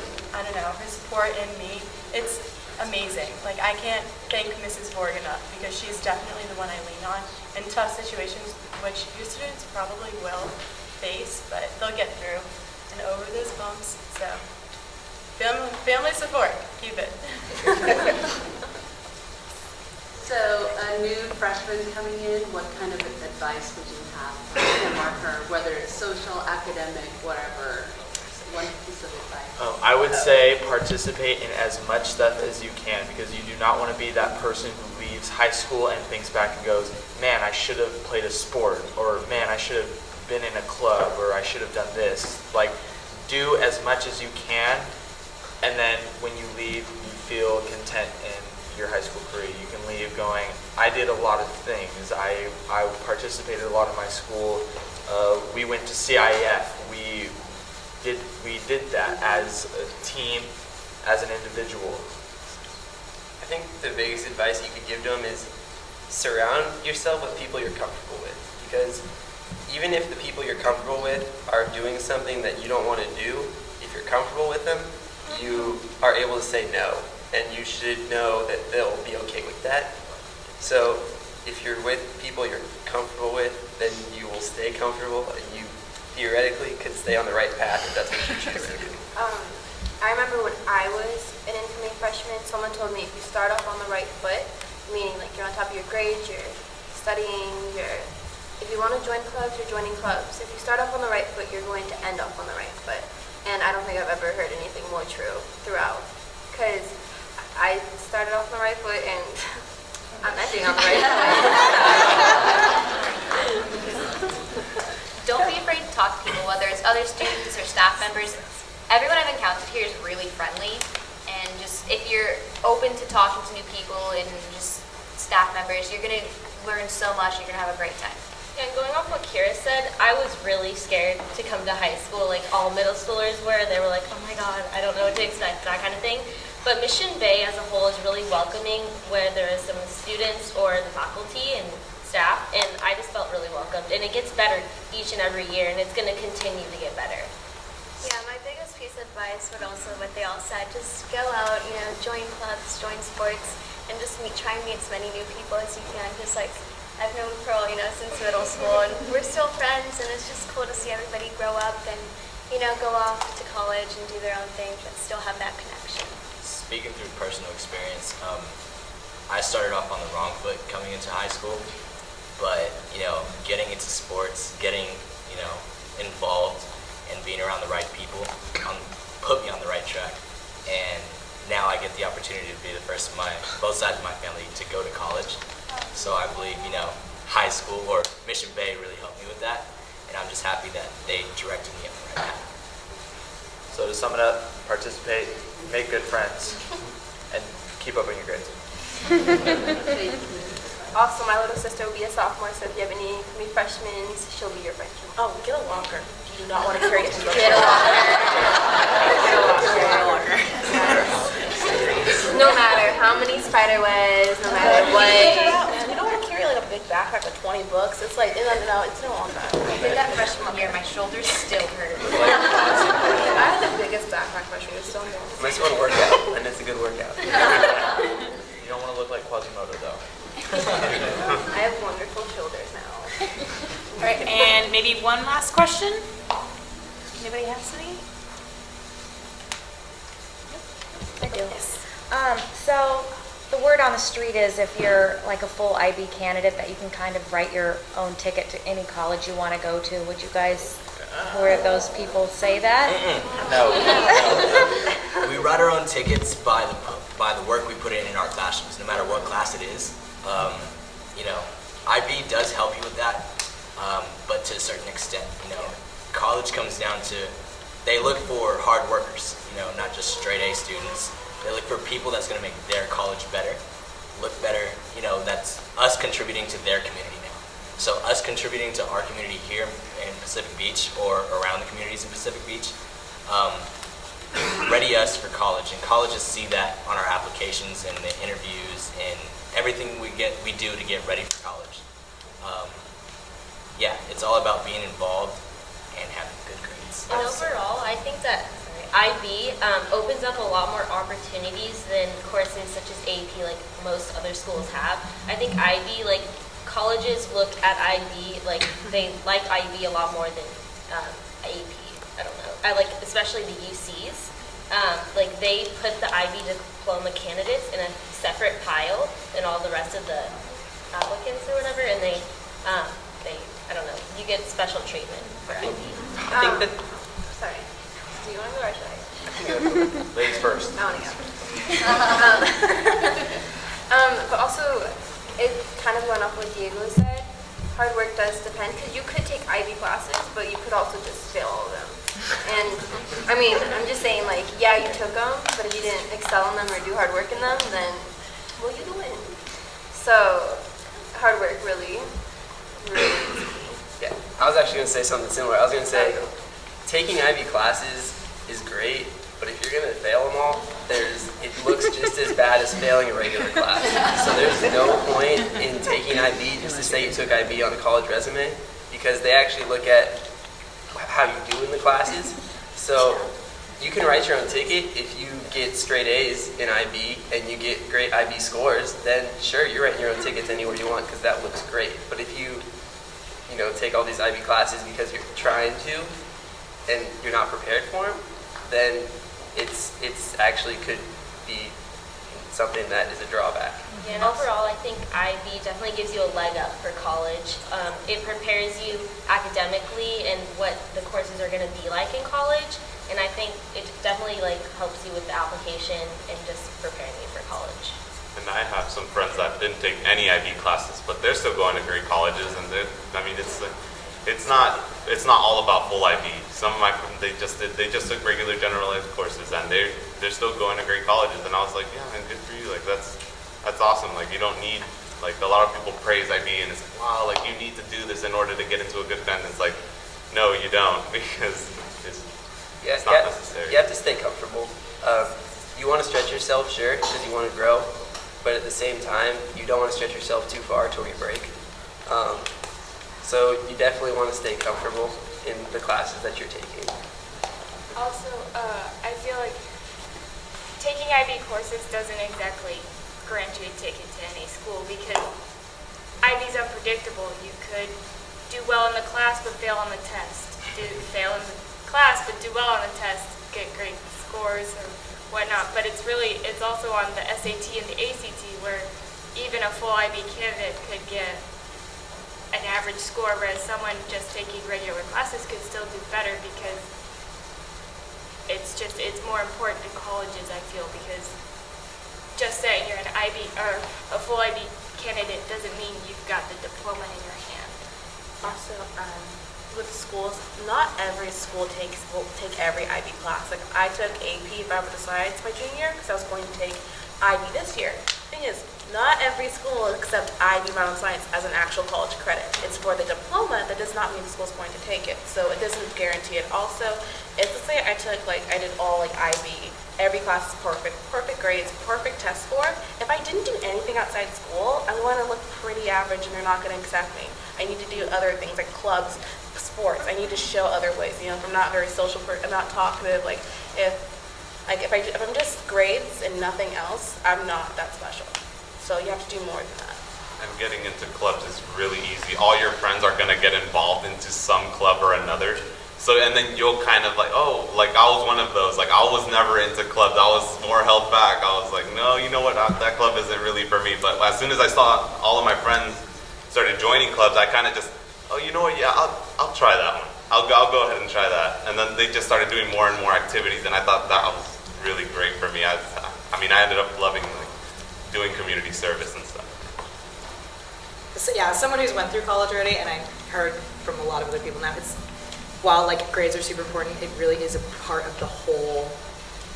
support in me, it's amazing. Like I can't thank Mrs. Borg enough because she's definitely the one I lean on in tough situations, which your students probably will face, but they'll get through and over those bumps. So family support, keep it. So a new freshman coming in, what kind of advice would you have for him or her, whether it's social, academic, whatever? One piece of advice. I would say participate in as much stuff as you can, because you do not want to be that person who leaves high school and thinks back and goes, man, I should have played a sport, or man, I should have been in a club, or I should have done this. Like, do as much as you can, and then when you leave, you feel content in your high school career. You can leave going, I did a lot of things. I participated a lot in my school. We went to CIF. We did that as a team, as an individual. I think the biggest advice you could give to them is surround yourself with people you're comfortable with. Because even if the people you're comfortable with are doing something that you don't want to do, if you're comfortable with them, you are able to say no. And you should know that they'll be okay with that. So if you're with people you're comfortable with, then you will stay comfortable, and you theoretically could stay on the right path if that's what you choose to do. I remember when I was an incoming freshman, someone told me if you start off on the right foot, meaning like you're on top of your grades, you're studying, if you want to join clubs, you're joining clubs. If you start off on the right foot, you're going to end up on the right foot. And I don't think I've ever heard anything more true throughout. Because I started off on the right foot and I'm ending on the right foot. Don't be afraid to talk to people, whether it's other students or staff members. Everyone I've encountered here is really friendly, and just if you're open to talking to new people and just staff members, you're going to learn so much. You're going to have a great time. Yeah, and going off what Kira said, I was really scared to come to high school, like all middle schoolers were. They were like, oh my God, I don't know what to expect, that kind of thing. But Mission Bay as a whole is really welcoming, whether it's some of the students or the faculty and staff, and I just felt really welcomed. And it gets better each and every year, and it's going to continue to get better. Yeah, my biggest piece of advice would also what they all said, just go out, join clubs, join sports, and just try and meet as many new people as you can. Just like I've known Pearl, since middle school, and we're still friends, and it's just cool to see everybody grow up and, go off to college and do their own thing, but still have that connection. Speaking through personal experience, I started off on the wrong foot coming into high school, but, getting into sports, getting, involved, and being around the right people put me on the right track. And now I get the opportunity to be the first of both sides of my family to go to college. So I believe, high school or Mission Bay really helped me with that. And I'm just happy that they directed me on the right path. So to sum it up, participate, make good friends, and keep up on your grades. Also, my little sister will be a sophomore, so if you have any freshmen, she'll be your freshman. Oh, get a walker. You do not want to carry it to the Get a walker. No matter how many spider webs, no matter what. You don't want to carry like a big backpack with 20 books. It's like, no, it's no longer. I did that freshman year, my shoulders still hurt. I had the biggest backpack freshman year, so embarrassing. Unless you want to work out, and it's a good workout. You don't want to look like Quasimodo, though. I have wonderful shoulders now. All right, and maybe one last question. Anybody have any? I do. So the word on the street is if you're like a full IB candidate that you can kind of write your own ticket to any college you want to go to. Would you guys, who are those people, say that? No. We write our own tickets by the work we put in our classrooms, no matter what class it is. IB does help you with that, but to a certain extent. College comes down to, they look for hard workers, not just straight A students. They look for people that's going to make their college better, look better. That's us contributing to their community now. So us contributing to our community here in Pacific Beach or around the communities in Pacific Beach, ready us for college. And colleges see that on our applications and the interviews and everything we do to get ready for college. It's all about being involved and having good grades. And overall, I think that IB opens up a lot more opportunities than courses such as AP, like most other schools have. I think IB, like colleges look at IB, like they like IB a lot more than AP. I don't know. I like, especially the UCs. Like they put the IB diploma candidates in a separate pile than all the rest of the applicants or whatever, and they I don't know, you get special treatment for IB. I think that Sorry. Do you want to go or should I? Ladies first. I want to go. But also, it kind of went off what Diego said. Hard work does depend, because you could take IB classes, but you could also just fail all of them. And I mean, I'm just saying, like, yeah, you took them, but if you didn't excel in them or do hard work in them, then, well, you didn't win. So, hard work really. Yeah, I was actually going to say something similar. I was going to say, taking IB classes is great, but if you're going to fail them all, it looks just as bad as failing a regular class. So there's no point in taking IB just to say you took IB on a college resume, because they actually look at how you do in the classes. So you can write your own ticket. If you get straight A's in IB and you get great IB scores, then sure, you're writing your own tickets anywhere you want because that looks great. But if you take all these IB classes because you're trying to and you're not prepared for them, then it's actually could be something that is a drawback. Yeah, and overall, I think IB definitely gives you a leg up for college. It prepares you academically and what the courses are going to be like in college, and I think it definitely helps you with the application and just preparing you for college. And I have some friends that didn't take any IB classes, but they're still going to great colleges, and it's not all about full IB. Some of my friends, they just took regular general ed courses, and they're still going to great colleges. And I was like, yeah, man, good for you. Like that's awesome. Like you don't need, like a lot of people praise IB, and it's like, wow, like you need to do this in order to get into a good band. It's like, no, you don't, because it's not necessary. You have to stay comfortable. You want to stretch yourself, sure, because you want to grow. But at the same time, you don't want to stretch yourself too far till you break. So you definitely want to stay comfortable in the classes that you're taking. Also, I feel like taking IB courses doesn't exactly grant you a ticket to any school, because IB's unpredictable. You could do well in the class but fail on the test. Fail in the class but do well on the test, get great scores or whatnot. But it's also on the SAT and the ACT, where even a full IB candidate could get an average score, whereas someone just taking regular classes could still do better, because it's more important in colleges, I feel, because just saying you're an IB or a full IB candidate doesn't mean you've got the diploma in your hand. Also, with schools, not every school will take every IB class. Like I took AP Environmental Science my junior year because I was going to take IB this year. Thing is, not every school will accept IB Environmental Science as an actual college credit. It's for the diploma. That does not mean the school's going to take it. So it doesn't guarantee it. Also, if let's say I did all like IB, every class is perfect grades, perfect test score. If I didn't do anything outside school, I'm going to look pretty average and they're not going to accept me. I need to do other things like clubs, sports. I need to show other ways. You know, if I'm not very social, I'm not talkative. Like if I'm just grades and nothing else, I'm not that special. So you have to do more than that. And getting into clubs is really easy. All your friends are going to get involved into some club or another. So, and then you'll kind of like, oh, like I was one of those. Like I was never into clubs. I was more held back. I was like, no, you know what? That club isn't really for me. But as soon as I saw all of my friends started joining clubs, I kind of just, oh, you know what? Yeah, I'll try that one. I'll go ahead and try that. And then they just started doing more and more activities, and I thought that was really great for me. I mean, I ended up loving like doing community service and stuff. So, yeah, as someone who's went through college already, and I heard from a lot of other people now, it's while like grades are super important, it really is a part of the whole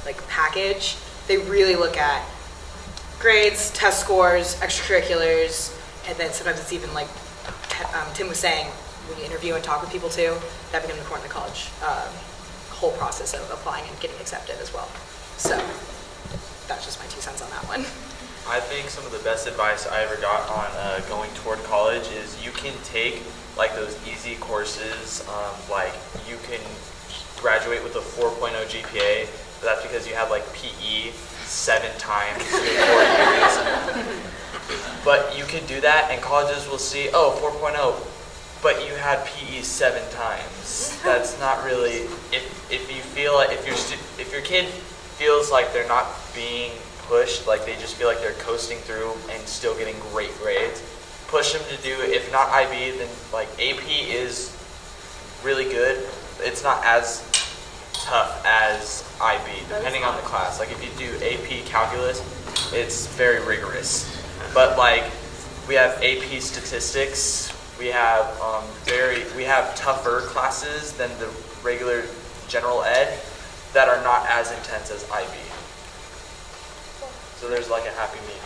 like package. They really look at grades, test scores, extracurriculars, and then sometimes it's even like Tim was saying, when you interview and talk with people too, that becomes important in the college whole process of applying and getting accepted as well. So that's just my 2 cents on that one. I think some of the best advice I ever got on going toward college is you can take like those easy courses, like you can graduate with a 4.0 GPA, but that's because you have like PE 7 times in 4 years. But you can do that and colleges will see, oh, 4.0, but you had PE 7 times. That's not really, if you feel like, if your kid feels like they're not being pushed, like they just feel like they're coasting through and still getting great grades, push them to do, if not IB, then like AP is really good. It's not as tough as IB, depending on the class. Like if you do AP Calculus, it's very rigorous. But like we have AP Statistics, we have tougher classes than the regular general ed that are not as intense as IB. So there's like a happy medium.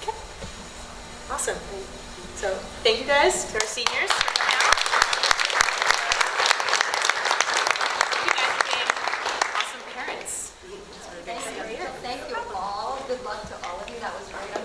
Okay. Awesome. So thank you guys to our seniors for coming out. Thank you guys for being awesome parents. Thank you all. Good luck to all of you. That was right on